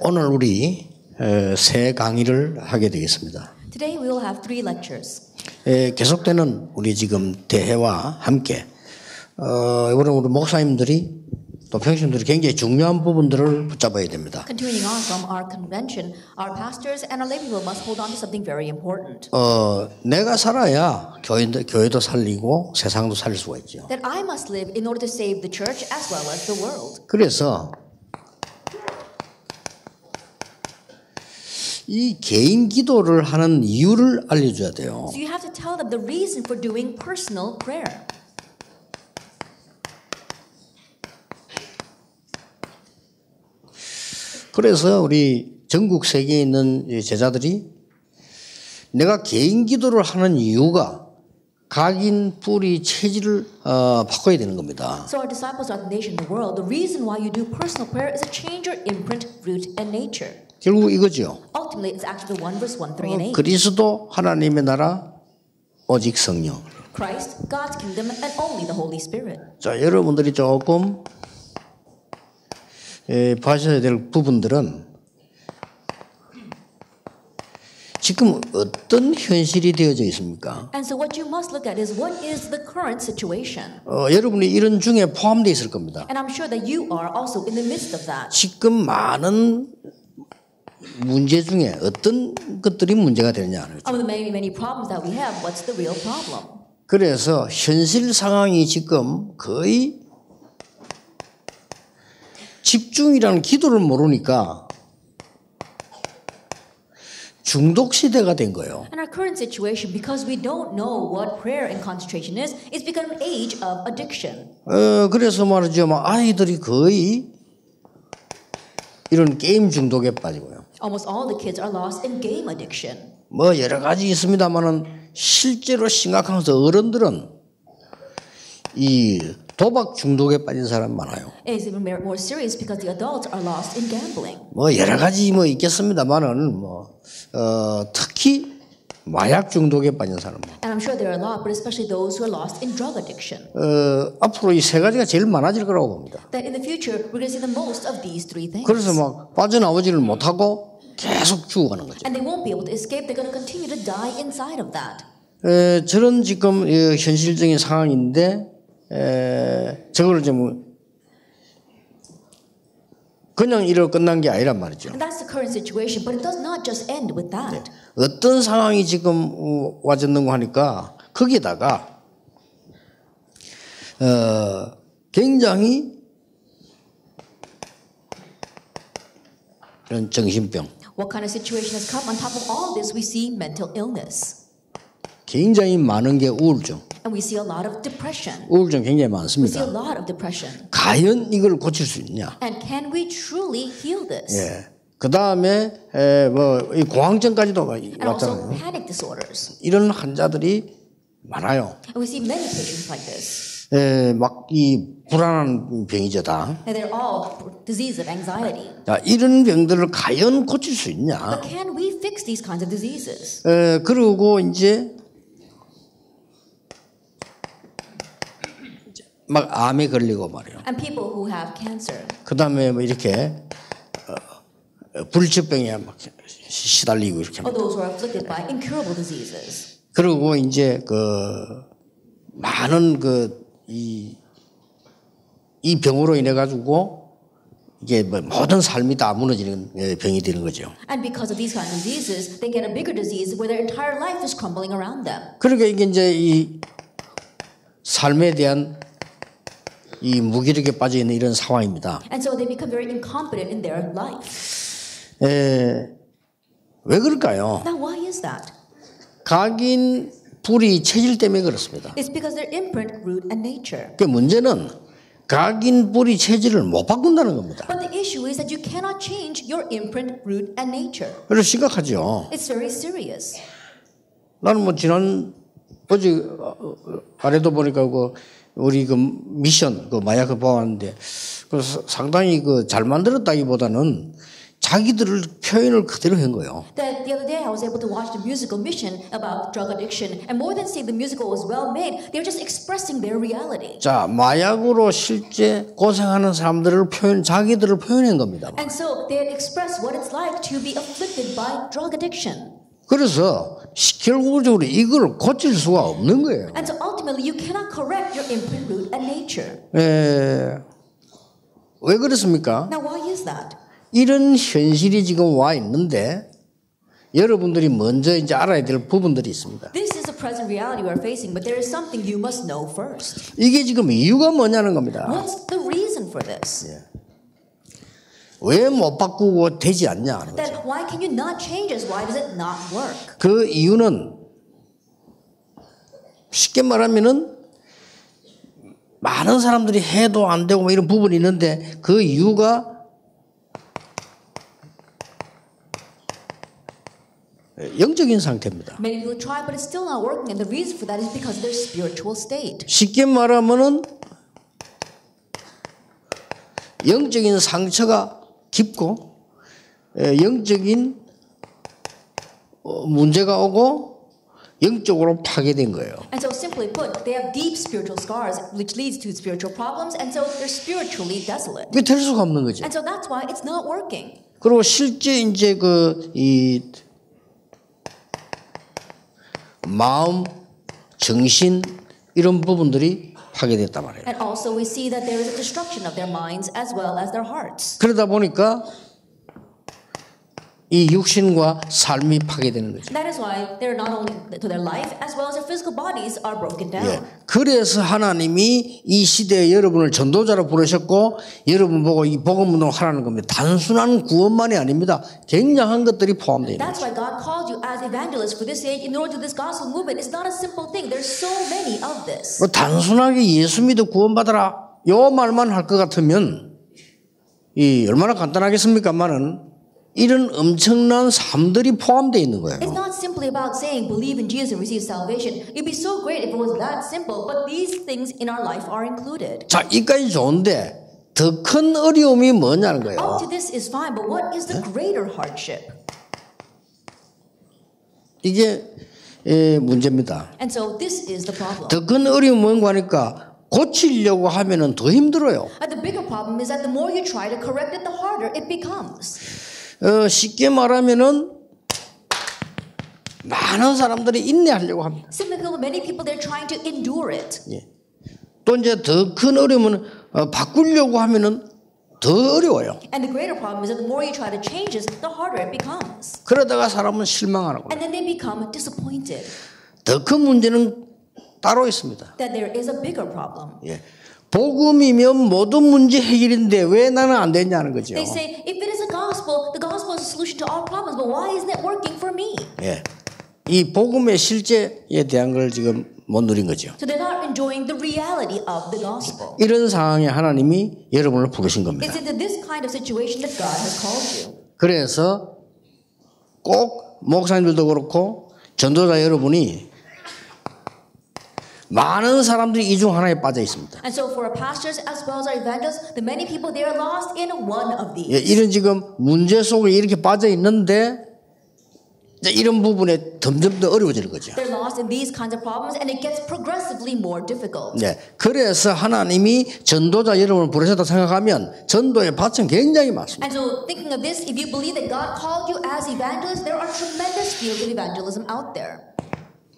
오늘 우리 세 강의를 하게 되겠습니다. Today we will have 3 lectures. 계속되는 우리 지금 대회와 함께 이번에 우리 목사님들이 또 평신들이 굉장히 중요한 부분들을 붙잡아야 됩니다. Continuing on from our convention, our pastors and our lay people must hold on to something very important. 내가 살아야 교회도 살리고 세상도 살릴 수가 있죠. That I must live in order to save the church as well as the world. 그래서 이 개인 기도를 하는 이유를 알려줘야 돼요. So you have to tell them the reason for doing personal prayer. 그래서 우리 전국 세계에 있는 제자들이 내가 개인 기도를 하는 이유가 각인 뿌리 체질을 바꿔야 되는 겁니다. So our disciples are the nation, the world. The reason why you do personal prayer is to change your imprint, root, and nature. 결국 이거죠. Ultimately, it's actually the 1 verse 1, 3, and 8. 그리스도 하나님의 나라 오직 성령. Christ, God's kingdom, and only the Holy Spirit. 자, 여러분들이 조금 봐셔야 될 부분들은 지금 어떤 현실이 되어져 있습니까? And so what you must look at is what is the current situation. 여러분이 이런 중에 포함되어 있을 겁니다. And I'm sure that you are also in the midst of that. 지금 많은 문제 중에 어떤 것들이 문제가 되느냐. Of the many problems that we have, what's the real problem? 그래서 현실 상황이 지금 거의 집중이라는 기도를 모르니까 중독 시대가 된 거예요. And our current situation, because we don't know what prayer and concentration is, it's become an age of addiction. 그래서 말이죠, 아이들이 거의 이런 게임 중독에 빠지고요. Almost all the kids are lost in game addiction. 여러 가지 있습니다만은 실제로 심각한 것은 어른들은 이 도박 중독에 빠진 사람 많아요. It is even more serious because the adults are lost in gambling. 여러 가지 있겠습니다만은 특히 마약 중독에 빠진 사람. And I'm sure there are a lot, but especially those who are lost in drug addiction. 앞으로 이 세 가지가 제일 많아질 거라고 봅니다. That in the future we're going to see the most of these 3 things. 그래서 빠져나오지를 못하고 계속 죽어가는 거죠. And they won't be able to escape. They're going to continue to die inside of that. 저런 지금 현실적인 상황인데 저거를 좀 그냥 이러고 끝난 게 아니란 말이죠. And that's the current situation, but it does not just end with that. 어떤 상황이 지금 와졌는가 하니까 거기다가 굉장히 이런 정신병. What kind of situation has come? On top of all this, we see mental illness. 굉장히 많은 게 우울증. And we see a lot of depression. 우울증 굉장히 We see a 많습니다. lot of depression. 과연 이걸 고칠 수 있냐? And can we truly heal this? 그 다음에 이 공황증까지도 And also 왔잖아요. panic disorders. 이런 환자들이 많아요. And we see many patients like this. 막 이 불안한 병이죠 다. And they're all disease of anxiety. 자, 이런 병들을 과연 고칠 수 있냐? But can we fix these kinds of diseases? 그리고 이제 막 암에 걸리고 말이에요. And people who have cancer. 그 다음에 이렇게 불치병에 막 시달리고 이렇게. Or those who are afflicted by incurable diseases. 그리고 이제 많은 이 병으로 인해 가지고 이게 모든 삶이 다 무너지는 병이 되는 거죠. And because of these kinds of diseases, they get a bigger disease where their entire life is crumbling around them. 그러니까 이게 이제 이 삶에 대한 이 무기력에 빠져 있는 이런 상황입니다. And so they become very incompetent in their life. 왜 그럴까요? Now, why is that? 각인 불이 체질 때문에 그렇습니다. It's because their imprint, root, and nature. 그 문제는 각인 불이 체질을 못 바꾼다는 겁니다. But the issue is that you cannot change your imprint, root, and nature. 그래서 심각하죠. It's very serious. 나는 어제 아래도 보니까 우리 미션 마약을 보았는데 상당히 잘 만들었다기보다는 자기들을 표현을 그대로 한 거예요. That the other day I was able to watch the musical mission about drug addiction, and more than saying the musical was well made, they're just expressing their reality. 자, 마약으로 실제 고생하는 사람들을 자기들을 표현한 겁니다. And so they had expressed what it's like to be afflicted by drug addiction. 그래서 결국적으로 이걸 고칠 수가 없는 거예요. And so ultimately you cannot correct your input root and nature. 왜 그렇습니까? Now why is that? 이런 현실이 지금 와 있는데 여러분들이 먼저 이제 알아야 될 부분들이 있습니다. This is a present reality we're facing, but there is something you must know first. 이게 지금 이유가 뭐냐는 겁니다. What's the reason for this? 왜 못 바꾸고 되지 않냐 하는 거죠. Then why can you not change this? Why does it not work? 그 이유는 쉽게 말하면은 많은 사람들이 해도 안 되고 뭐 이런 부분이 있는데 그 이유가 영적인 상태입니다. Many people try, but it's still not working, and the reason for that is because of their spiritual state. 쉽게 말하면은 영적인 상처가 깊고 영적인 문제가 오고 영적으로 파괴된 거예요. And so simply put, they have deep spiritual scars, which leads to spiritual problems, and so they're spiritually desolate. 그게 될 수가 없는 거죠. And so that's why it's not working. 그리고 실제 이제 이 마음, 정신 이런 부분들이 파괴됐단 말이에요. And also we see that there is a destruction of their minds as well as their hearts. 그러다 보니까 이 육신과 삶이 파괴되는 거죠. That is why they're not only to their life as well as their physical bodies are broken down. 예. 그래서 하나님이 이 시대에 여러분을 전도자로 부르셨고 여러분 보고 이 복음 운동을 하라는 겁니다. 단순한 구원만이 아닙니다. 굉장한 것들이 포함되어 있는 That's 거죠. why God called you as evangelists for this age in order to this gospel movement. It's not a simple thing. There's so many of this. 단순하게 예수 믿어 구원받아라 요 말만 할 것 같으면 이 얼마나 간단하겠습니까만은 이런 엄청난 삶들이 포함되어 있는 거예요. It's not simply about saying believe in Jesus and receive salvation. It'd be so great if it was that simple, but these things in our life are included. 자, 이까지 좋은데 더 큰 어려움이 뭐냐는 거예요. Up to this is fine, but what is the greater hardship? 이게 문제입니다. And so this is the problem. 더 큰 어려움이 뭔가 하니까 고치려고 하면은 더 힘들어요. And the bigger problem is that the more you try to correct it, the harder it becomes. 쉽게 말하면은 많은 사람들이 인내하려고 합니다. Simply put, many people they're trying to endure it. 예. 또 이제 더 큰 어려움은 바꾸려고 하면은 더 어려워요. And the greater problem is that the more you try to change this, the harder it becomes. 그러다가 사람은 실망하고. And then they become disappointed. 더 큰 문제는 따로 있습니다. That there is a bigger problem. 예. 복음이면 모든 문제 해결인데 왜 나는 안 되냐는 거죠. They say, if it is the gospel is a solution to all problems, but why isn't it working for me? 예. 이 복음의 실제에 대한 걸 지금 못 누린 거죠. So they're not enjoying the reality of the gospel. 이런 상황에 하나님이 여러분을 부르신 겁니다. It's into this kind of situation that God has called you. 그래서 꼭 목사님들도 그렇고 전도자 여러분이 많은 사람들이 이 중 하나에 빠져 있습니다. And so for our pastors as well as our evangelists, the many people they are lost in one of these. 예, 이런 지금 문제 속에 이렇게 빠져 있는데 이런 부분에 점점 더 어려워지는 거죠. They're lost in these kinds of problems, and it gets progressively more difficult. 네, 그래서 하나님이 전도자 여러분을 부르셨다 생각하면 전도의 밭은 굉장히 많습니다. And so thinking of this, if you believe that God called you as evangelists, there are tremendous fields of evangelism out there.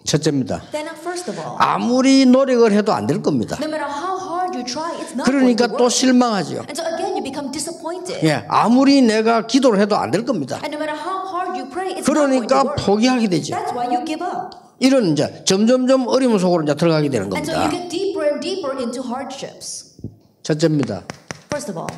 첫째입니다. Then first of all, 아무리 노력을 해도 안 될 겁니다. no matter how hard you try, it's not going 그러니까 to 또 work. 실망하죠. And so again, you become disappointed. 예, 아무리 내가 기도를 해도 안 될 겁니다. And no matter how hard you pray, it's not going to 그러니까 work. 포기하게 되죠. That's why you give up. 이런 이제 점점점 어려움 속으로 이제 들어가게 되는 And so 겁니다. you get deeper and deeper into hardships. 첫째입니다. First of all,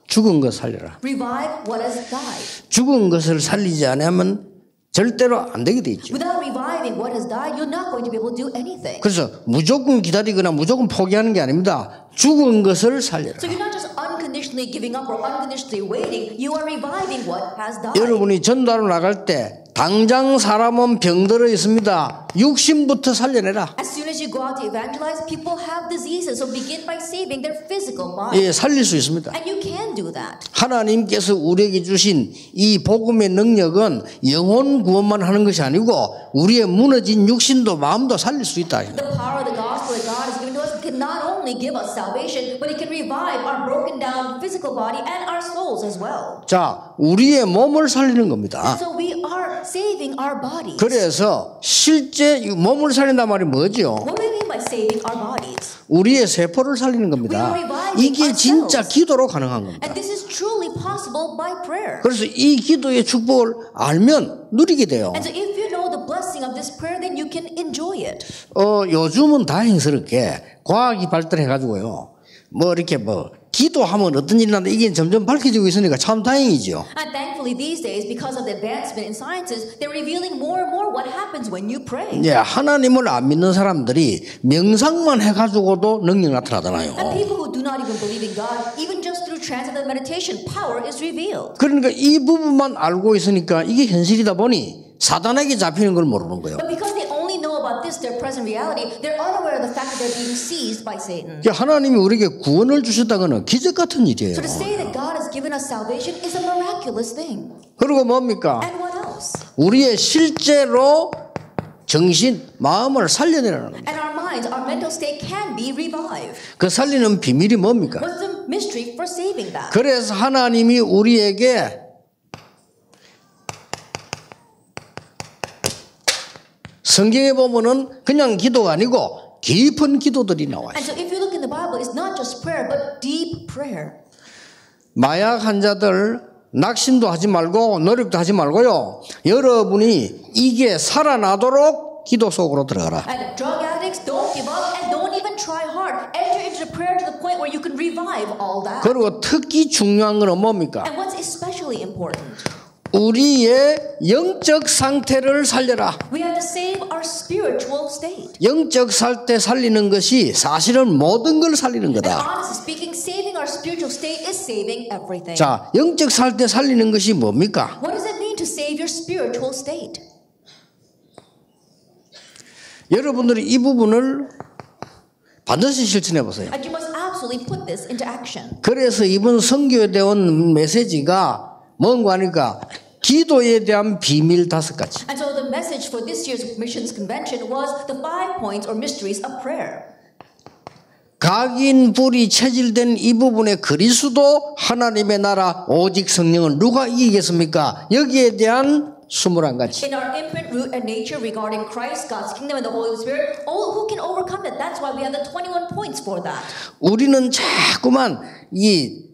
죽은 것 살려라. revive what has died. 죽은 것을 살리지 않으면 절대로 안 되게 돼 있죠. Without reviving what has died, you're not going to be able to do anything. 그래서 무조건 기다리거나 무조건 포기하는 게 아닙니다. 죽은 것을 살려라. So you're not just unconditionally giving up or unconditionally waiting. You are reviving what has died. 여러분이 전도하러 나갈 때 당장 사람은 병들어 있습니다. 육신부터 살려내라. As soon as you go out to evangelize, people have diseases. So begin by saving their physical body. 예, 살릴 수 있습니다. And you can do that. 하나님께서 우리에게 주신 이 복음의 능력은 영혼 구원만 하는 것이 아니고 우리의 무너진 육신도 마음도 살릴 수 있다. The power of the gospel that God has given to us can not only give us salvation, but it can revive our broken down physical body and our souls as well. 자, 우리의 몸을 살리는 겁니다. So we are saving our bodies. 그래서 실제 몸을 살린단 말이 뭐죠? What do we mean by saving our bodies? 우리의 세포를 살리는 겁니다. 이게 진짜 기도로 가능한 겁니다. And this is truly possible by prayer. 그래서 이 기도의 축복을 알면 누리게 돼요. And so if you know the blessing of this prayer, then you can enjoy it. 요즘은 다행스럽게 과학이 발달해가지고요. 뭐 이렇게 뭐 기도하면 어떤 일이 나는데 이게 점점 밝혀지고 있으니까 참 다행이죠. And thankfully these days, because of the advancement in sciences, they're revealing more and more what happens when you pray. 예, 하나님을 안 믿는 사람들이 명상만 해가지고도 능력 나타나잖아요. And people who do not even believe in God, even just through transcendental meditation, power is revealed. 그러니까 이 부분만 알고 있으니까 이게 현실이다 보니 사단에게 잡히는 걸 모르는 거예요. But because they only know about this, their present reality, they're unaware of the fact that they're being seized by Satan. 하나님이 우리에게 구원을 주셨다고는 기적 같은 일이에요. So to say that God has given us salvation is a miraculous thing. 그리고 뭡니까? And what else? 우리의 실제로 정신, 마음을 살려내라는 겁니다. And our minds, our mental state can be revived. 그 살리는 비밀이 뭡니까? What's the mystery for saving that? 그래서 하나님이 우리에게 성경에 보면은 그냥 기도가 아니고 깊은 기도들이 나와요. And so if you look in the Bible, it's not just prayer, but deep prayer. 마약 환자들 낙심도 하지 말고 노력도 하지 말고요. 여러분이 이게 살아나도록 기도 속으로 들어가라. And drug addicts, don't give up and don't even try hard. Enter into the prayer to the point where you can revive all that. 그리고 특히 중요한 건 뭡니까? And what's especially important? 우리의 영적 상태를 살려라. We have to save our spiritual state. 영적 상태 살리는 것이 사실은 모든 걸 살리는 And 거다. honestly speaking, saving our spiritual state is saving everything. 자, 영적 상태 살리는 것이 뭡니까? What does it mean to save your spiritual state? 여러분들이 이 부분을 반드시 실천해 보세요. And you must absolutely put this into action. 그래서 이번 선교에 대한 메시지가 뭔가 하니까 기도에 대한 비밀 5가지. And so the message for this year's missions convention was the 5 points or mysteries of prayer. 각인 불이 체질된 이 부분에 그리스도 하나님의 나라 오직 성령은 누가 이기겠습니까? 여기에 대한 21가지. In our imprint, root, and nature regarding Christ, God's kingdom, and the Holy Spirit, who can overcome that? That's why we have the 21 points for that. 우리는 자꾸만 이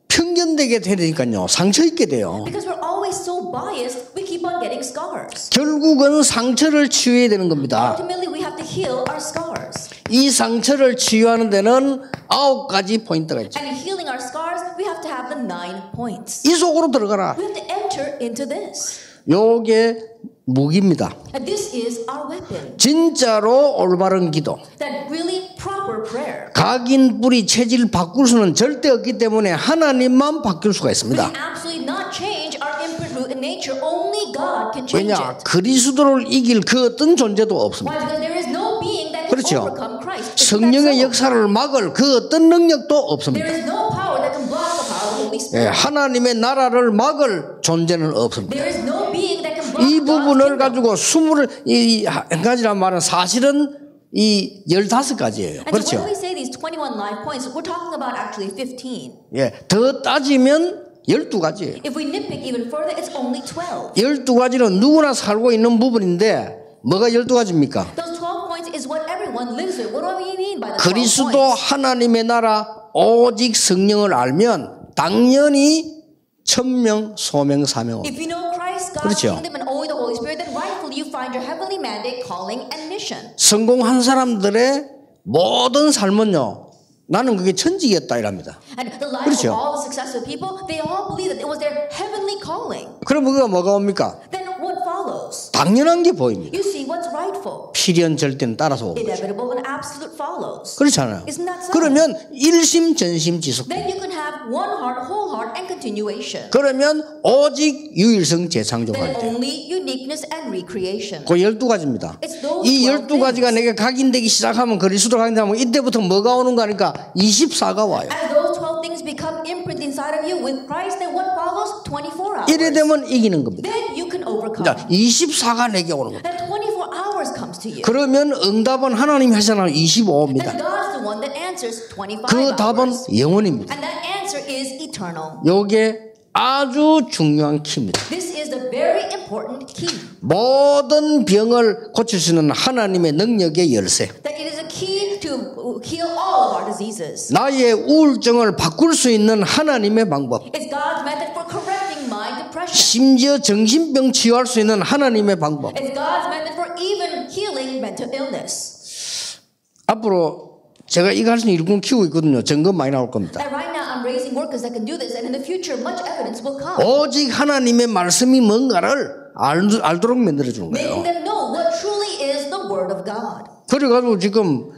편견되게 되니까요. 상처 입게 돼요. Because we're always so biased, we keep on getting scars. 결국은 상처를 치유해야 되는 겁니다. Ultimately, we have to heal our scars. 이 상처를 치유하는 데는 9가지 포인트가 있죠. And in healing our scars, we have to have the 9 points. 이 속으로 들어가라. We have to enter into this. 요게 무기입니다. And this is our weapon. 진짜로 올바른 기도. That really proper prayer. 각인 뿌리 체질 바꿀 수는 절대 없기 때문에 하나님만 바뀔 수가 We 있습니다. can absolutely not change our imprint, root, and nature. Only God can change 왜냐? it. 그리스도를 이길 그 어떤 존재도 없습니다. Why? Because there is no being that can 그렇죠. overcome Christ. Isn't that 성령의 so? 역사를 막을 그 어떤 능력도 There 없습니다. is no power that can block the power of the Holy 예, Spirit. 하나님의 나라를 막을 존재는 없습니다. There is no being that can block 이 God's 부분을 kingdom. 가지고 21가지란 말은 사실은 이 15가지예요. And so 그렇죠? when we say these 21 life points, we're talking about actually 15. 예, 더 따지면 12가지예요. If we nitpick even further, it's only 12. 12가지는 누구나 살고 있는 부분인데 뭐가 12가지입니까? Those 12 points is what everyone lives with. What do we mean by the 12 그리스도 points? 하나님의 나라 오직 성령을 알면 당연히 천명, 소명, 사명. If you know Christ, God's 그렇죠. kingdom, and only the Holy Spirit, then rightfully you find your heavenly mandate, calling, and mission. 성공한 사람들의 모든 삶은요, 나는 그게 천직이었다 이랍니다. And the life 그렇죠. of all the successful people, they all believe that it was their heavenly calling. 그럼 그거 뭐가 옵니까? Then what follows? follows. 당연한 게 보입니다. You see what's rightful. 필연 절대는 따라서 오고. Inevitable and absolute follows. 그렇잖아요. Isn't that so? 그러면 일심 전심 지속. Then you can have one heart, whole heart, and continuation. 그러면 오직 유일성 재창조할 Then 때. only uniqueness and recreation. 그 12가지입니다. It's those 이 12 12가지가 내게 각인되기 시작하면 그리스도로 각인되면 이때부터 뭐가 오는 거니까 24가 와요. As those 12 things become imprinted inside of you with Christ, then what follows? 24 hours. 이래 되면 이기는 겁니다. Then you can overcome. 자, 24가 내게 오는 겁니다. Then 24 hours comes to you. 그러면 응답은 하나님이 하시는 25입니다. And God's the one that answers 25 그 답은 hours. 영원입니다. And that answer is eternal. 요게 아주 중요한 키입니다. This is the very important key. 모든 병을 고칠 수 있는 하나님의 능력의 열쇠. That it is a key to heal all of our diseases. 나의 우울증을 바꿀 수 있는 하나님의 방법. It's God's method for correcting mind depression. 심지어 정신병 치유할 수 있는 하나님의 방법. It's God's method for even healing mental illness. 앞으로 제가 이거 할 수 있는 일꾼 키우고 있거든요. 점검 많이 나올 겁니다. And right now I'm raising workers that can do this, and in the future much evidence will come. 오직 하나님의 말씀이 뭔가를 알도록 만들어 주는 거예요. Making them know what truly is the Word of God. 그래가지고 지금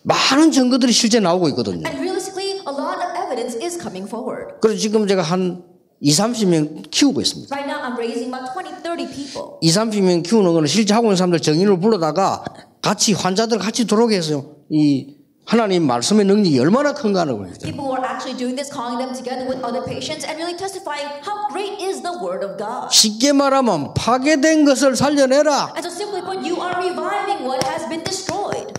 많은 증거들이 실제 나오고 있거든요. And realistically, a lot of evidence is coming forward. 그래서 지금 제가 한 20-30명 키우고 있습니다. Right now I'm raising about 20-30 people. 20-30명 키우는 거는 실제 하고 있는 사람들 정인을 불러다가 같이 환자들 같이 들어오게 해서요. 이 하나님 말씀의 능력이 얼마나 큰가 하는 거예요. People who are actually doing this, calling them together with other patients and really testifying how great is the Word of God. 쉽게 말하면 파괴된 것을 살려내라. And so simply put, you are reviving what has been destroyed.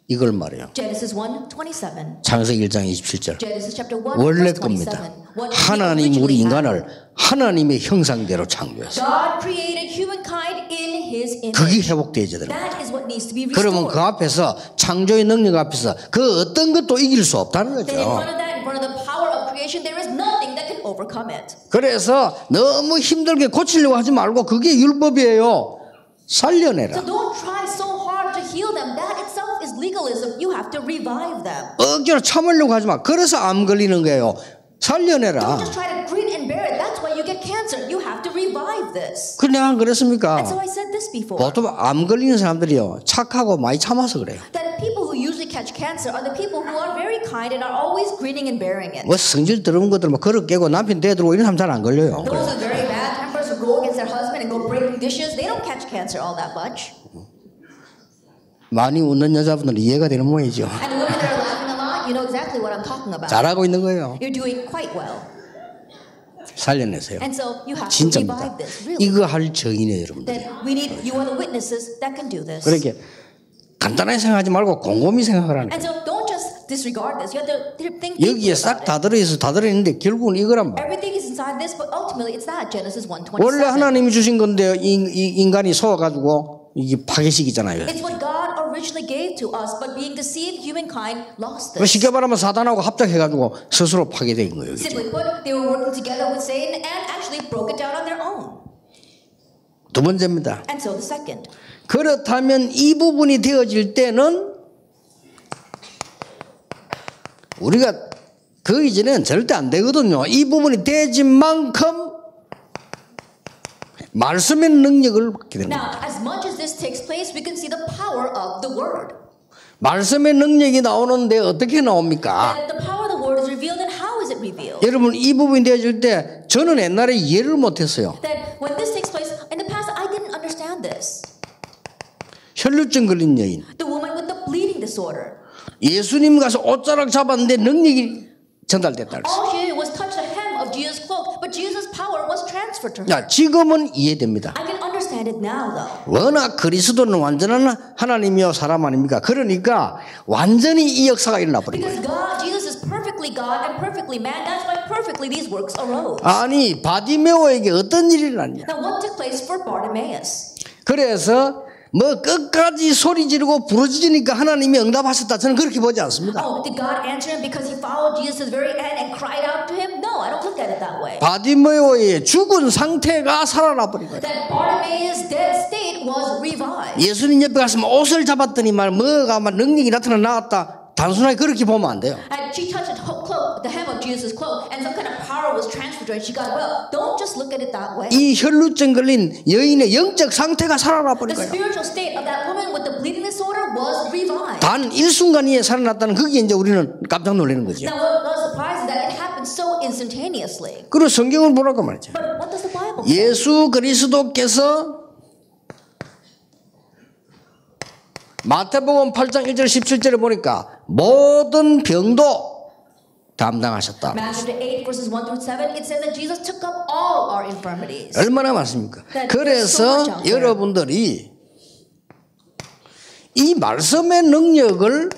이걸 말해요. Genesis 1:27. 창세기 1장 27절. Genesis chapter 1 원래 verse 27. 겁니다. What 하나님 he 우리 originally 인간을 had. 하나님의 형상대로 창조했어요. God created humankind in His image. 그게 회복되어야 되는 거예요. That is what needs to be 그러면 restored. 그 앞에서 창조의 능력 앞에서 그 어떤 것도 이길 수 없다는 Then in 거죠. front of that, in front of the power of creation, there is nothing that can overcome it. 그래서 너무 힘들게 고치려고 하지 말고 그게 율법이에요. 살려내라. So don't try so hard to heal them. That itself is legalism. You have to revive them. 억지로 참으려고 하지 마. 그래서 암 걸리는 거예요. 살려내라. Don't just try to grin and bear it. That's why you get cancer. You have to revive this. 그래 안 그랬습니까? And so I said this before. 보통 암 걸리는 사람들이요 착하고 많이 참아서 그래요. That people who usually catch cancer are the people who are very kind and are always grinning and bearing it. 뭐 성질 들어온 것들 막 그릇 깨고 남편 대들고 이런 사람 잘 안 걸려요. Those are very bad tempers who go against their husband and go breaking dishes. They don't catch cancer all that much. 많이 웃는 여자분들은 이해가 되는 모양이죠. And the women that are laughing a lot, you know exactly what I'm talking about. 잘하고 있는 거예요. You're doing quite well. 살려내세요. And so you have to 진짜입니다. revive this. Really. 이거 할 정인이에요, 여러분들. That we need, you are the witnesses that can do this. 그렇게 간단하게 생각하지 말고 곰곰이 생각하라는 거예요. And so don't just disregard this. You have to think 여기에 deeply 싹 about 다 들어있어 다 들어있는데 결국은 이거란 말이에요. Everything is inside this, but ultimately it's that. Genesis 1:27. 원래 하나님이 주신 건데 이 인간이 속아가지고 이게 파괴식이잖아요. It's what God originally gave to us, but being deceived, humankind lost 그 this. 쉽게 말하면 사단하고 합작해가지고 스스로 파괴된 거예요. Simply put, they were working together with Satan and actually broke it down on their own. 두 번째입니다. And so the second. 그렇다면 이 부분이 되어질 때는 우리가 그 이전에는 절대 안 되거든요. 이 부분이 되진 만큼 말씀의 능력을 받게 되는 거예요. Now, as much as this takes place, we can see the power of the word. 말씀의 능력이 나오는데 어떻게 나옵니까? And the power of the word is revealed, and how is it revealed? 여러분 이 부분이 되어질 때 저는 옛날에 이해를 못했어요. That when this takes place, in the past I didn't understand this. 혈루증 걸린 여인. The woman with the bleeding disorder. 예수님 가서 옷자락 잡았는데 능력이 전달됐다. All she did was touch the hem of Jesus' cloak, but Jesus' power was transferred to her. 자, 지금은 이해됩니다. I can understand it now, though. 워낙 그리스도는 완전한 하나님이요 사람 아닙니까? 그러니까 완전히 이 역사가 일어나 버린 거예요. Because God, Jesus is perfectly God and perfectly man. That's why perfectly these works arose. 아니 바디메오에게 어떤 일이 일어났냐? Now, what took place for Bartimaeus? 그래서 뭐 끝까지 소리 지르고 부르짖으니까 하나님이 응답하셨다. 저는 그렇게 보지 않습니다. Oh, did God answer him because he followed Jesus to the very end and cried out to him? No, I don't look at it that way. 바디메오의 죽은 상태가 살아나 버린 거예요. That Bartimaeus' dead state was revived. 예수님 옆에 갔으면 옷을 잡았더니 뭐가 막 능력이 나타나 나왔다. 단순하게 그렇게 보면 안 돼요. And she touched the cloak, the hem of Jesus' cloak and some kind of power was transferred to her and she got well. Don't just look at it that way. 이 혈루증 걸린 여인의 영적 상태가 살아나 버린 The 거예요. spiritual state of that woman with the bleeding disorder was revived. 단 일순간에 살아났다는 그게 이제 우리는 깜짝 놀라는 거죠. Now what was surprising is that it happened so instantaneously. 그리고 성경을 보라고 말이죠. But what does the Bible say? 예수 그리스도께서 마태복음 8장 1절 17절에 보니까 모든 병도 담당하셨다. Matthew 8 verses 1 through 7 it says that Jesus took up all our infirmities. 얼마나 많습니까? 그래서 여러분들이 이 말씀의 능력을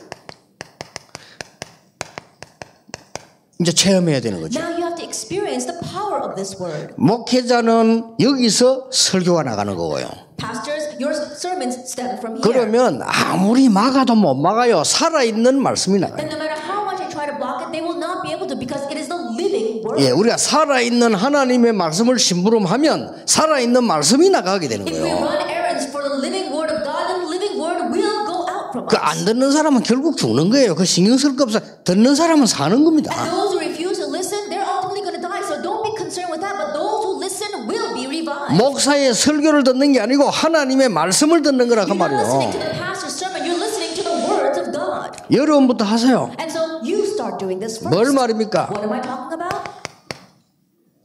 이제 체험해야 되는 거죠. Now you have to experience the power of this word. 목회자는 여기서 설교가 나가는 거고요. Pastors, your sermons stem from here. 그러면 아무리 막아도 못 막아요. 살아있는 말씀이 나가요. Then no matter how much I try to block it, they will not be able to because it is the living word. 예, 우리가 살아있는 하나님의 말씀을 심부름하면 살아있는 말씀이 나가게 되는 If we 거예요. run errands for the living word of God, then the living word will go out from 그 us. 안 듣는 사람은 결국 죽는 거예요. 그 신경 쓸 거 없어. 듣는 사람은 사는 겁니다. And those who refuse to listen, they're ultimately going to die. So don't be concerned with that. But those who listen will be revived. 목사의 설교를 듣는 게 아니고 하나님의 말씀을 듣는 거라 그 You're not listening to 말이에요. the pastor's sermon. You're listening to the words of God. 여러분부터 하세요. And so you start doing this first. 뭘 말입니까? What am I talking about?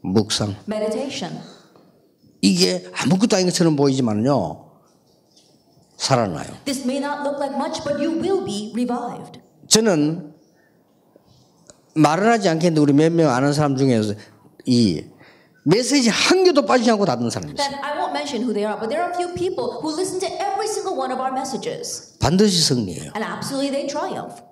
묵상. Meditation. 이게 아무것도 아닌 것처럼 보이지만요. 살아나요. This may not look like much, but you will be revived. 저는 말은 하지 않겠는데 우리 몇 명 아는 사람 중에서 이 메시지 한 개도 빠지지 않고 다 듣는 사람이 있어요. Then I won't mention who they are, but there are a few people who listen to every single one of our messages. 반드시 승리해요. And absolutely they triumph.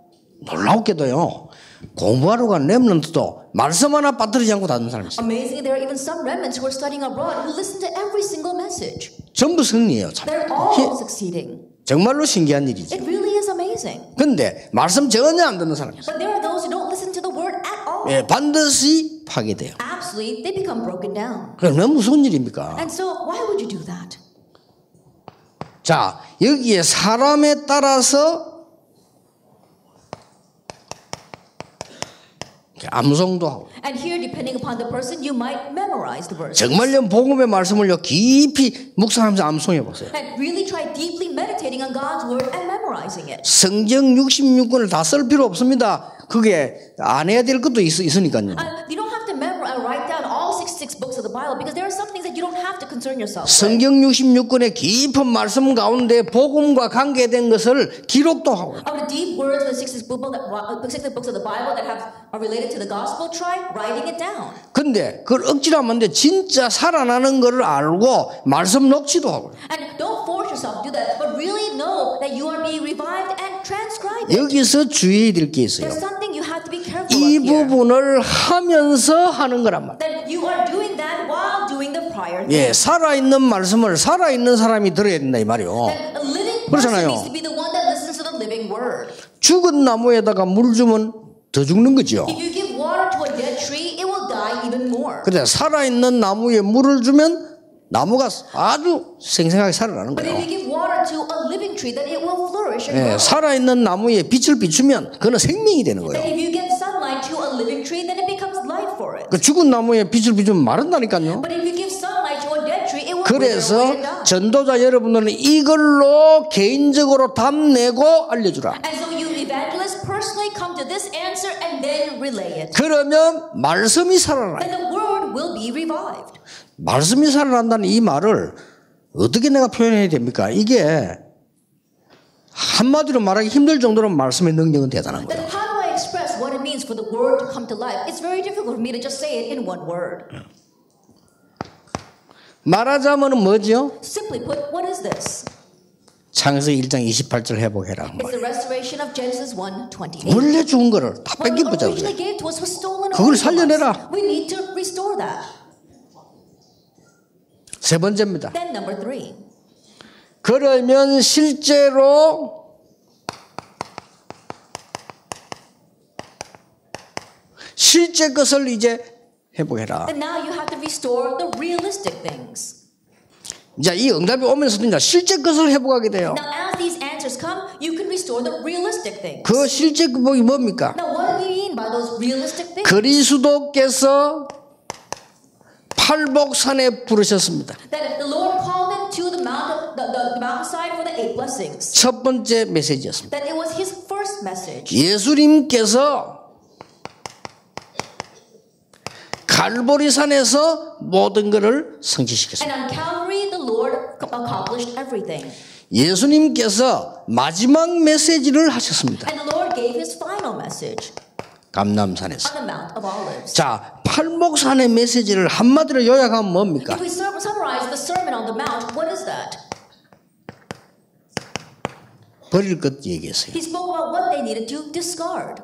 놀라웠게도요. 공부하러 간 렘넌트도 말씀 하나 빠뜨리지 않고 다 듣는 사람이 있어요. Amazingly, there are even some remnants who are studying abroad who listen to every single message. 전부 승리해요. 참. They're all succeeding. 정말로 신기한 일이죠. It really is amazing. 근데 말씀 전혀 안 듣는 사람이 있어요. But there are those who don't listen to the word at all. 예, 반드시 파괴돼요. Absolutely, they become broken down. 그럼 너무 무서운 일입니까? And so, why would you do that? 자, 여기에 사람에 따라서 암송도 하고 And here, depending upon the person, you might memorize the verses. 정말요 복음의 말씀을요 깊이 묵상하면서 암송해 보세요. And really try deeply meditating on God's word and memorizing it. 성경 66권을 다 쓸 필요 없습니다. 그게 안 해야 될 것도 있으니까요. You don't have to write down all 66 books of the Bible because there are some things that you don't have to concern yourself with. 성경 66권의 깊은 말씀 가운데 복음과 관계된 것을 기록도 하고 Of the deep words of the 66 books of the Bible that are related to the gospel, try writing it down. 근데 그걸 억지로 하면 안 돼. 진짜 살아나는 것을 알고 말씀 녹취도 하고 And don't force yourself to do that, but really know that you are being revived and transcribe it. 여기서 주의해야 될 게 있어요. There's something you have to be careful 이 of here. 부분을 하면서 하는 거란 말이에요. That you are doing that while doing the prior thing. 예, 살아있는 말씀을 살아있는 사람이 들어야 된다 이 말이에요. That a living person 그렇잖아요. needs to be the one that listens to the living word. 죽은 나무에다가 물 주면 더 죽는 거죠. If you give water to a dead tree, it will die even more. 근데 살아있는 나무에 물을 주면 나무가 아주 생생하게 살아나는 But if 거예요. you give water to a living tree, then it will flourish and 예, grow. 살아있는 나무에 빛을 비추면 그는 생명이 되는 And 거예요. if you give sunlight to a living tree, then it becomes life for it. 그 죽은 나무에 빛을 비추면 마른다니까요. But if you give sunlight to a dead tree, it will wither away 그래서 and die. 전도자 여러분들은 이걸로 개인적으로 답내고 알려주라. And so you evangelists personally come to this answer and then relay it. 그러면 말씀이 살아나요. And the word will be revived. 말씀이 살아난다는 이 말을 어떻게 내가 표현해야 됩니까? 이게 한마디로 말하기 힘들 정도로 말씀의 능력은 대단한 Then 거예요. how do I express what it means for the word to come to life? It's very difficult for me to just say it in one word. 말하자면 뭐죠? Simply put, what is this? 창세기 1장 28절 회복해라. It's the restoration of Genesis 1:28. 원래 죽은 거를 다 What 뺏기보자. originally gave to us was stolen 그걸 away from 살려내라. us. We need to restore that. 세 번째입니다. Then number 3. 그러면 실제로 실제 것을 이제 회복해라. And now you have to restore the realistic things. 자, 이 응답이 오면서도 이제 실제 것을 회복하게 돼요. Now as these answers come, you can restore the realistic things. 그 실제 복이 뭡니까? Now what do we mean mean by those realistic things? 그리스도께서 팔복산에 부르셨습니다. That the Lord called him to the mountainside for the 8 blessings. 첫 번째 메시지였습니다. That it was his first message. 예수님께서 갈보리산에서 모든 것을 성취시켰습니다. And on Calvary, the Lord accomplished everything. 예수님께서 마지막 메시지를 하셨습니다. And the Lord gave his final message 감람산에서. on the Mount of Olives. 자, 팔복산의 메시지를 한마디로 요약하면 뭡니까? If we summarize the Sermon on the Mount, what is that? 버릴 것 얘기했어요. He spoke about what they needed to discard.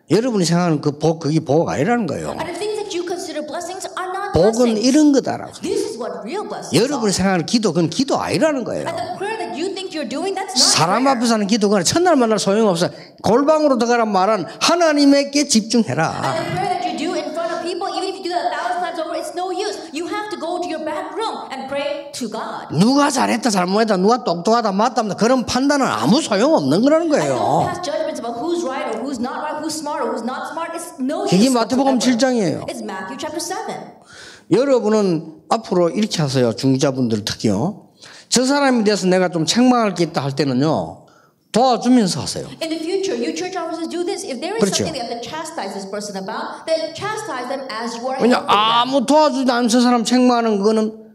여러분이 생각하는 그게 복 아니라는 거예요. And the things that you consider blessings are not 복은 blessings. 이런 거다라고. This is what real blessings 여러분이 are. 생각하는 기도, 그건 기도 아니라는 거예요. And the prayer that you think you're doing, that's not 사람 prayer. 앞에서 하는 기도가 첫날 만날 소용없어. 골방으로 들어가라 말은 하나님에게 집중해라. And the prayer that you do in front of people, even if you do that 1,000 times over, it's no use. You have to go to your back room and pray to God. 누가 잘했다 잘못했다 누가 똑똑하다 맞다 그런 판단은 아무 소용없는 거라는 And don't 거예요. pass judgments about who's right or who's not right, who's smart or who's not smart. It's no use. 그게 마태복음 whatsoever. 7장이에요. It's Matthew chapter 7. 여러분은 앞으로 이렇게 하세요. 중자분들 특히요. 저 사람에 대해서 내가 좀 책망할 게 있다 할 때는요. 도와주면서 하세요. In the future, you church officers do this. If there is 그렇죠. something that you have to chastise this person about, then chastise them as you are 왜냐 helping them. 아무 도와주지 않은 저 사람 책망하는 그거는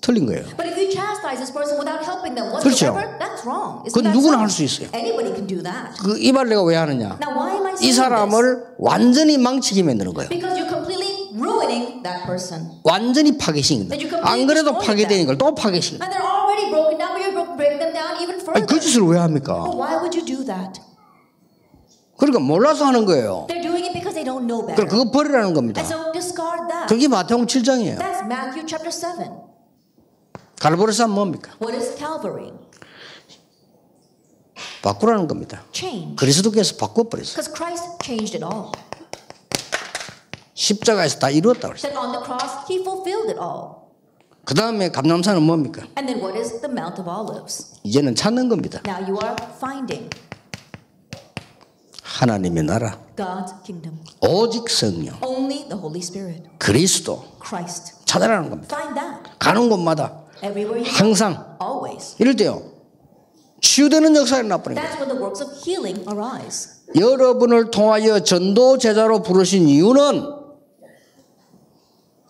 틀린 거예요. But if you chastise this person without helping them 그렇죠. whatsoever, that's wrong. Isn't 그건 that 누구나 so? 할 수 있어요. Anybody can do that. 이 말 내가 왜 하느냐? Now, why am I 이 saying this? 사람을 완전히 망치게 만드는 거예요. Because you're completely ruining that person. 완전히 파괴시킨다. 안 그래도 파괴되는 걸 또 파괴시킨다. And they're already broken down, but you're breaking them down even further. 그 짓을 왜 합니까? Well, why would you do that? 그러니까 몰라서 하는 거예요. They're doing it because they don't know better. 그거 버리라는 겁니다. And so discard that. 그게 마태복음 7장이에요. That's Matthew chapter 7. 갈보리산 뭡니까? What is Calvary? 바꾸라는 겁니다. Change. 그리스도께서 바꿔버렸어요. Because Christ changed it all. 십자가에서 다 이루었다고 그랬어요. That on the cross, he fulfilled it all. 그 다음에 감람산은 뭡니까? And then what is the Mount of Olives? 이제는 찾는 겁니다. Now you are finding 하나님의 나라, God's kingdom. 오직 성령, Only the Holy Spirit. 그리스도 Christ. 찾아라는 겁니다. Find that. 가는 곳마다 Everywhere you go. 항상 Always. 이럴 때요. 치유되는 역사가 나쁘는 거예요. That's where the works of healing arise. 여러분을 통하여 전도 제자로 부르신 이유는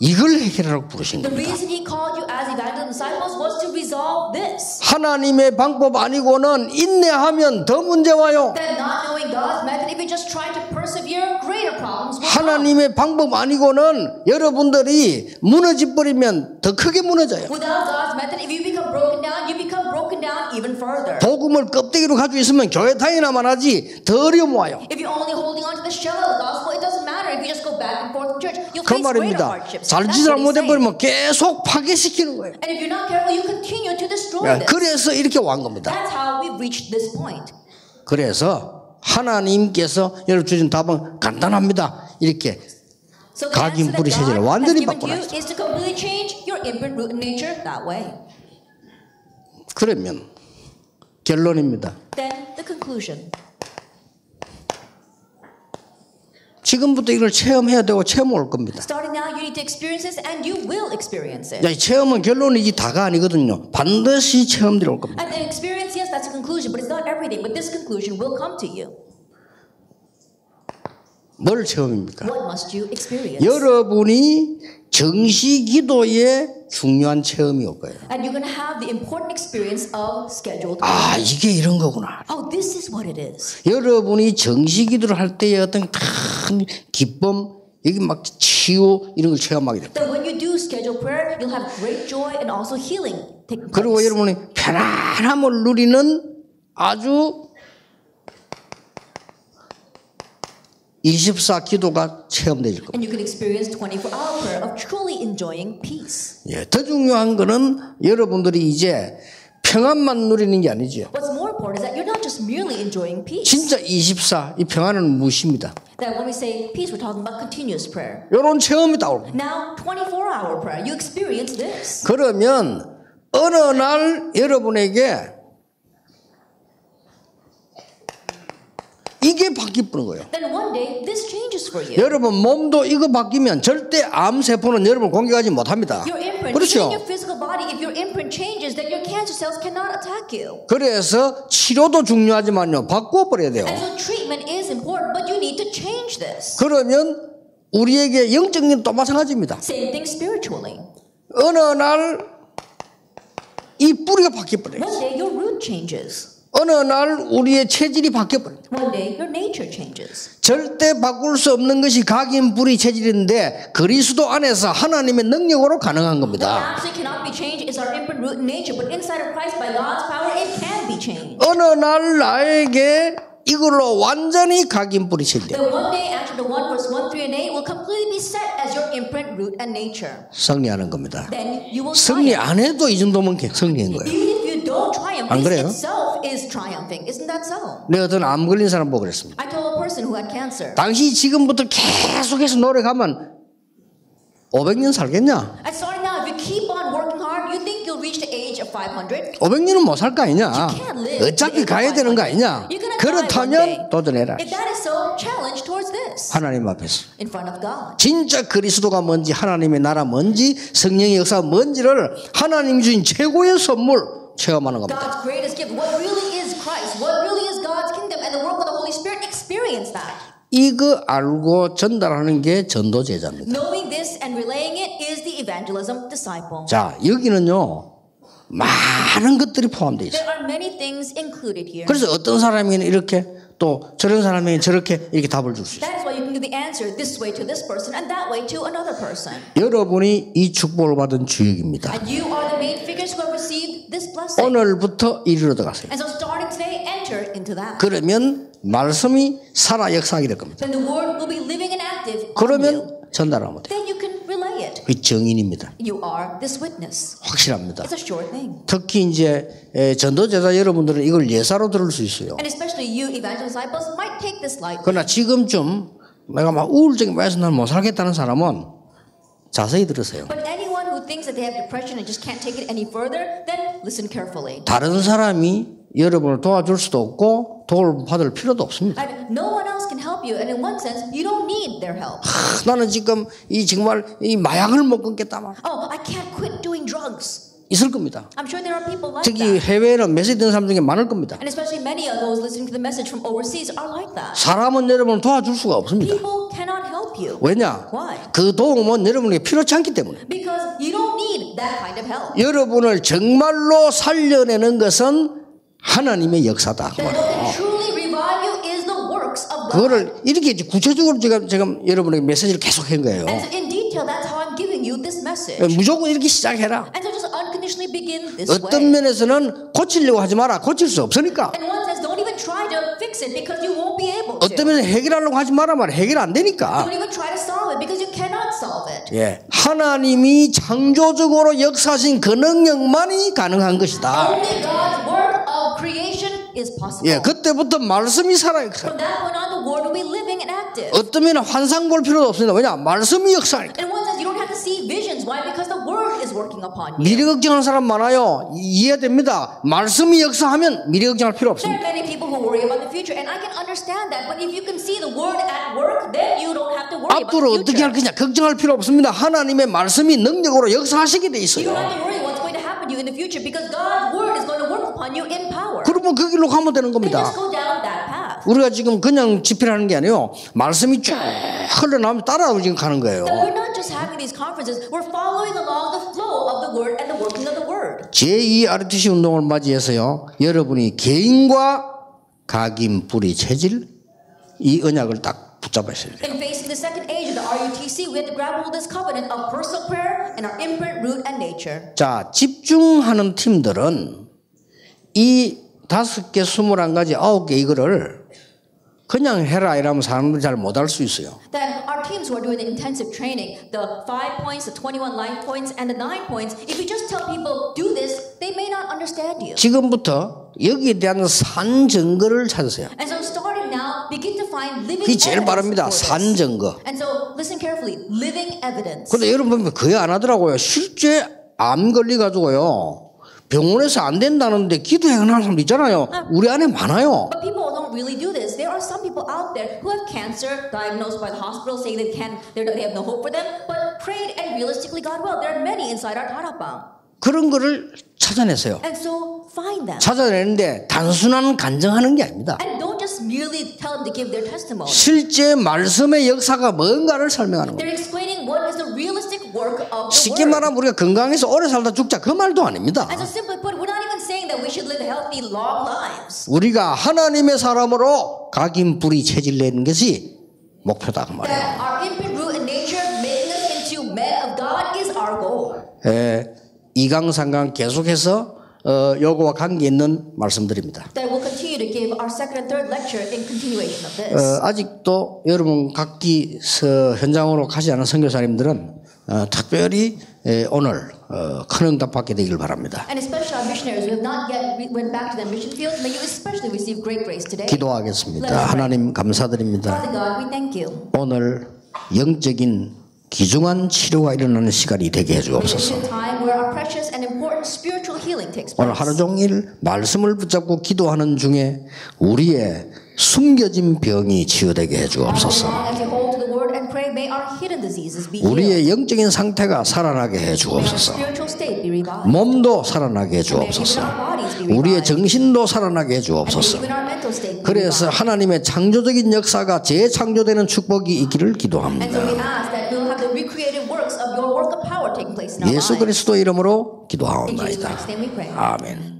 이걸 해결하라고 부르신 The 겁니다. reason he called you as evangelist disciples was to resolve this. 하나님의 방법 아니고는 인내하면 더 문제 와요. That not knowing God's method, if you just try to persevere, greater problems will come. 하나님의 방법 아니고는 여러분들이 무너져 버리면 더 크게 무너져요. Without God's method, if you become broken down, you become broken down even further. 복음을 껍데기로 가지고 있으면 교회 다니나만 하지 더 어려움 와요. If you're only holding on to the shell of the gospel, it doesn't matter if you just go back and forth in church. You'll 그 face greater 말입니다. hardships. 잘지 That's what he's saying. 잘못해버리면 계속 파괴시키는 거예요. And if you're not careful, you continue to destroy this. 그래서 이렇게 완 겁니다. That's how we've reached this point. 그래서 하나님께서 여러분 주신 답은 간단합니다. 이렇게 So the 각인 answer 뿌리 that 체질을 God has 완전히 given to you 바꿔놨어요. is to completely change your inbred root nature that way. 그러면 결론입니다. Then the conclusion. 지금부터 이걸 체험해야 되고 체험 올 겁니다. Starting now, you need to experience this, and you will experience it. 야, 체험은 결론이지 다가 아니거든요. 반드시 체험들이 올 겁니다. And the experience, yes, that's a conclusion, but it's not everything. But this conclusion will come to you. 뭘 체험입니까? What must you experience? 여러분이 정시 기도에 중요한 체험이 올 거예요. And you're going to have the important experience of scheduled. 아, 이게 이런 거구나. Oh, this is what it is. 여러분이 정시 기도를 할 때의 어떤 큰 기쁨, 여기 막 치유 이런 걸 체험하게 됩니다. That when you do scheduled prayer, you'll have great joy and also healing taking 그리고 place. 여러분이 편안함을 누리는 아주 24 기도가 체험되질 겁니다. And you can experience 24-hour prayer of truly enjoying peace. 예, 더 중요한 거는 여러분들이 이제 평안만 누리는 게 아니죠. What's more important is that you're not just merely enjoying peace. 진짜 24, 이 평안은 무엇입니다. That when we say peace, we're talking about continuous prayer. 이런 체험이 따올 겁니다. Now, 24-hour prayer, you experience this. 그러면 어느 날 여러분에게 이게 바뀌는 거예요. then one day this changes for you. 여러분 몸도 이거 바뀌면 절대 암세포는 여러분을 공격하지 못합니다. Your imprint, 그렇죠? in your physical body, if your imprint changes, then your cancer cells cannot attack you. 그래서 치료도 중요하지만요. 바꿔버려야 돼요. And so treatment is important, but you need to change this. 그러면 우리에게 영적인 또 마찬가지입니다. Same thing spiritually. 어느 날 이 뿌리가 바뀌어버려요. One day your root changes. 어느 날 우리의 체질이 바뀌어버려요. One day your nature changes. 절대 바꿀 수 없는 것이 각인 뿌리 체질인데 그리스도 안에서 하나님의 능력으로 가능한 What 겁니다. absolutely cannot be changed is our imprint, root, and nature, but inside of Christ, by God's power, it can be changed. 어느 날 나에게 이걸로 완전히 각인 뿌리 체질. The one day after the 1 verse 1, 3, and 8 will completely be set as your imprint, root, and nature. 승리하는 겁니다. Then you will 승리 triumph. 안 해도 이 정도면 승리인 거예요. Even if you don't triumph, 안 this 그래요? itself is triumphing. Isn't that so? 내가 어떤 암 걸린 사람 보고 그랬습니다. I told a person who had cancer. 당신이 지금부터 계속해서 노력하면 500년 살겠냐? And starting now, if you keep on working hard, you think you'll reach the age of 500? 500년은 못 살 거 아니냐? can't live 어차피 가야 되는 거 아니냐? You're gonna die one day. 그렇다면 도전해라. If that is so, challenge towards this 하나님 앞에서. in front of God. 진짜 그리스도가 뭔지 하나님의 나라 뭔지 성령의 역사가 뭔지를 하나님이 주신 최고의 선물 체험하는 겁니다. God's greatest gift. What really is Christ? What really is God's kingdom? And the work of the Holy Spirit, experience that. 이거 알고 전달하는 게 전도 제자입니다. Knowing this and relaying it is the evangelism disciple. 자, 여기는요. 많은 것들이 포함되어 있어요. There are many things included here. 그래서 어떤 사람에게는 이렇게 또 저런 사람에게는 저렇게 이렇게 답을 줄 수 있어요. That is why you can give the answer this way to this person and that way to another person. 여러분이 이 축복을 받은 주역입니다. And you are the main figures who have received this blessing. 오늘부터 이리로 들어가세요. And so starting today, enter into that. 그러면 말씀이 살아 역사하게 될 겁니다. Then the word will be living and active on you. 그러면 전달하면 돼요. Then you can relay it. 그 정인입니다. You are this witness. 확실합니다. It's a sure thing. 특히 이제 전도제자 여러분들은 이걸 예사로 들을 수 있어요. And especially you evangelist disciples might take this lightly. 그러나 지금쯤 내가 막 우울증이 와서 난 못 살겠다는 사람은 자세히 들으세요. But anyone who thinks that they have depression and just can't take it any further, then listen carefully. 다른 사람이 여러분을 도와줄 수도 없고 도움을 받을 필요도 없습니다. And no one else can help you, and in one sense, you don't need their help. 나는 지금 정말 이 마약을 못 끊겠다 막 Oh, I can't quit doing drugs. 있을 겁니다. I'm sure there are people like 특히 that. 해외에는 메시지 듣는 사람 중에 많을 겁니다. And especially many of those listening to the message from overseas are like that. 사람은 여러분을 도와줄 수가 없습니다. People cannot help you. 왜냐? Why? 그 도움은 여러분에게 필요치 않기 때문에. Because you don't need that kind of help. 여러분을 정말로 살려내는 것은 하나님의 역사다. Then what can truly revive you is the works of God. 그거를 이렇게 이제 구체적으로 지금 여러분에게 메시지를 계속 한 거예요. And so in detail, that's how I'm giving you this message. 무조건 이렇게 시작해라. And so just unconditionally begin this 어떤 way. 면에서는 고치려고 하지 마라. 고칠 수 없으니까. And one says, don't even try to fix it because you won't be able to. 어떤 면에서 해결하려고 하지 마라 말이야. 해결 안 되니까. Don't even try to solve it because you cannot solve it. 예, 하나님이 창조적으로 역사하신 그 능력만이 가능한 것이다. Only God's work of creation is possible. 예, 그때부터 말씀이 살아요. From that point on, the word will be living and active. 어떤 면에 환상 볼 필요도 없습니다. 왜냐? 말씀이 역사하니까. And one says you don't have to see visions. Why? Because the word is working upon you. 미래 걱정하는 사람 많아요. 이해됩니다. 말씀이 역사하면 미래 걱정할 필요 There are 없습니다. many people who worry about the future, and I can understand that. But if you can see the word at work, then you don't have to worry about 앞으로 the 어떻게 할 future. 거냐 걱정할 필요 없습니다. 하나님의 말씀이 능력으로 역사하시게 돼 You 있어요. don't have to worry what's going to happen to you in the future because God's word is going to work upon you in power. 그러면 그 길로 가면 되는 Then 겁니다. just go down that path. 우리가 지금 그냥 집회를 하는 게 아니에요. 말씀이 쭉 흘러나오면 따라하고 지금 가는 거예요. That we're not just having these conferences, we're following along the flow of the word and the working of the word. 제2RTC 운동을 맞이해서요. 여러분이 개인과 각인 뿌리 체질 이 언약을 딱 붙잡아야 돼요. In facing the second age of the RUTC, we have to grab hold of this covenant of personal prayer and our imprint, root, and nature. 자, 집중하는 팀들은 이 5개, 21가지, 9개 이거를 그냥 해라 이러면 사람들이 잘 못할 수 있어요. That our teams who are doing the intensive training, the 5 points, the 21 life points, and the 9 points, if you just tell people do this, they may not understand you. 지금부터 여기에 대한 산 증거를 찾으세요. And so starting now, begin to find living 그게 제일 evidence 바랍니다. for 산 this. 증거. And so listen carefully, living evidence. 근데 여러분 보면 거의 안 하더라고요. 실제 암 걸려가지고요. 병원에서 안 된다는데 기도해 하는 사람도 있잖아요. 우리 안에 많아요. But people don't really do this. There there are some people out there who have cancer diagnosed by the hospital saying they have no hope for them, but prayed and realistically got well. There are many inside our Tarapang. 그런 거를 찾아내세요. And so find them. 찾아내는데 단순한 간증하는 게 아닙니다. And don't just merely tell them to give their testimony. 실제 말씀의 역사가 뭔가를 설명하는 거예요. They're explaining what is the realistic work of the 쉽게 word. 말하면 우리가 건강해서 오래 살다 죽자 그 말도 아닙니다. And so simply put, we're not even saying that we should live healthy, long lives. 우리가 하나님의 사람으로 각인 뿌리 체질 내는 것이 목표다 그 말이에요. That our input root in nature, making us into men of God, is our goal. 이강 삼강 계속해서 요거와 관계 있는 말씀드립니다. That we'll continue to give our second and third lecture in continuation of this. 아직도 여러분 각기 현장으로 가지 않은 선교사님들은 특별히 오늘 큰 응답 받게 되길 바랍니다. And especially our missionaries who have not yet went back to their mission fields, may you especially receive great grace today. 기도하겠습니다. 하나님 감사드립니다. Father God, we thank you. 오늘 영적인 귀중한 치료가 일어나는 시간이 되게 해주옵소서. 오늘 하루 종일 말씀을 붙잡고 기도하는 중에 우리의 숨겨진 병이 치유되게 해주옵소서. 우리의 영적인 상태가 살아나게 해주옵소서. 몸도 살아나게 해주옵소서. 우리의 정신도 살아나게 해주옵소서. 그래서 하나님의 창조적인 역사가 재창조되는 축복이 있기를 기도합니다. 예수 그리스도 이름으로 기도하옵나이다. 아멘.